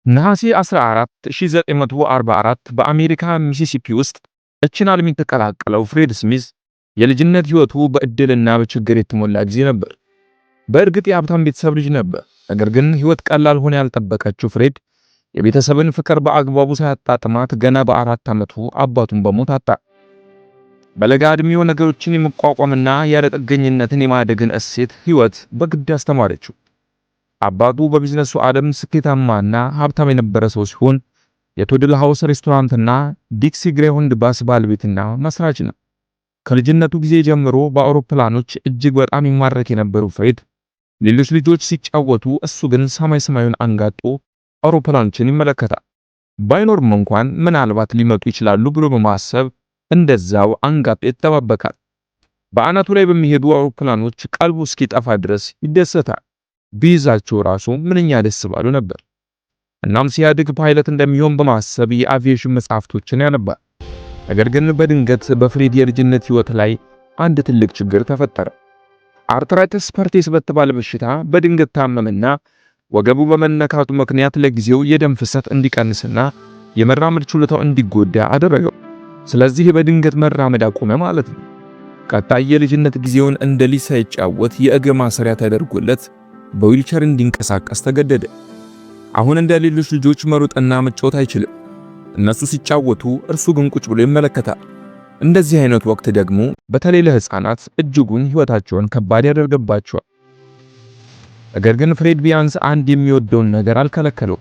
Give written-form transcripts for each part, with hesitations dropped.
ነሐሴ 14 1944 በአሜሪካ ሚሲሲፒ ውስጥ እችን ዓለም የተቀላቀለው ፍሬድ ስሚዝ የልጅነት ሕይወቱ በእድልና በችግር የተሞላ ጊዜ ነበር። በእርግጥ የሀብታም ቤተሰብ ልጅ ነበር። ነገር ግን ሕይወት ቀላል ሆነ ያልጠበቀችው ፍሬድ የቤተሰብን ፍቅር በአግባቡ ሳያጣጥማት ገና በ4 ዓመቱ አባቱን በሞት አጣ። በለጋ ዕድሜው ነገሮችን የመቋቋምና ያለ ጥገኝነትን የማደግን እሴት ሕይወት በግድ አስተማረችው። አባቱ በቢዝነሱ ዓለም ስኬታማና ሀብታም የነበረ ሰው ሲሆን የቶድል ሃውስ ሬስቶራንትና ዲክሲ ግሬሆንድ ባስ ባለቤትና መስራች ነው። ከልጅነቱ ጊዜ ጀምሮ በአውሮፕላኖች እጅግ በጣም ይማረክ የነበረው ፍሬድ ሌሎች ልጆች ሲጫወቱ እሱ ግን ሰማዩን አንጋጦ አውሮፕላኖችን ይመለከታል። ባይኖርም እንኳን ምናልባት ሊመጡ ይችላሉ ብሎ በማሰብ እንደዛው አንጋጦ ይጠባበቃል። በአናቱ ላይ በሚሄዱ አውሮፕላኖች ቀልቡ እስኪጠፋ ድረስ ይደሰታል። ቢይዛቸው ራሱ ምንኛ ደስ ባሉ ነበር። እናም ሲያድግ ፓይለት እንደሚሆን በማሰብ የአቪዬሽን መጽሐፍቶችን ያነባል። ነገር ግን በድንገት በፍሬድ የልጅነት ሕይወት ላይ አንድ ትልቅ ችግር ተፈጠረ። አርትራይተስ ፐርቴስ በተባለ በሽታ በድንገት ታመመና ወገቡ በመነካቱ ምክንያት ለጊዜው የደም ፍሰት እንዲቀንስና የመራመድ ችሎታው እንዲጎዳ አደረገው። ስለዚህ በድንገት መራመድ አቆመ ማለት ነው። ቀጣይ የልጅነት ጊዜውን እንደ ልጅ ሳይጫወት የእግር ማሰሪያ ተደርጎለት በዊልቸር እንዲንቀሳቀስ ተገደደ። አሁን እንደ ሌሎች ልጆች መሮጥና መጫወት አይችልም። እነሱ ሲጫወቱ እርሱ ግን ቁጭ ብሎ ይመለከታል። እንደዚህ አይነት ወቅት ደግሞ በተለይ ለህፃናት እጅጉን ህይወታቸውን ከባድ ያደርግባቸዋል። ነገር ግን ፍሬድ ቢያንስ አንድ የሚወደውን ነገር አልከለከለው።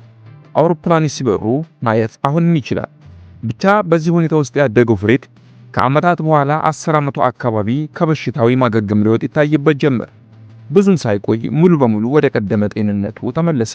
አውሮፕላን ሲበሩ ማየት አሁንም ይችላል። ብቻ በዚህ ሁኔታ ውስጥ ያደገው ፍሬድ ከዓመታት በኋላ 10 ዓመቱ አካባቢ ከበሽታው ማገገም ለውጥ ይታይበት ጀመር። ብዙም ሳይቆይ ሙሉ በሙሉ ወደ ቀደመ ጤንነቱ ተመለሰ።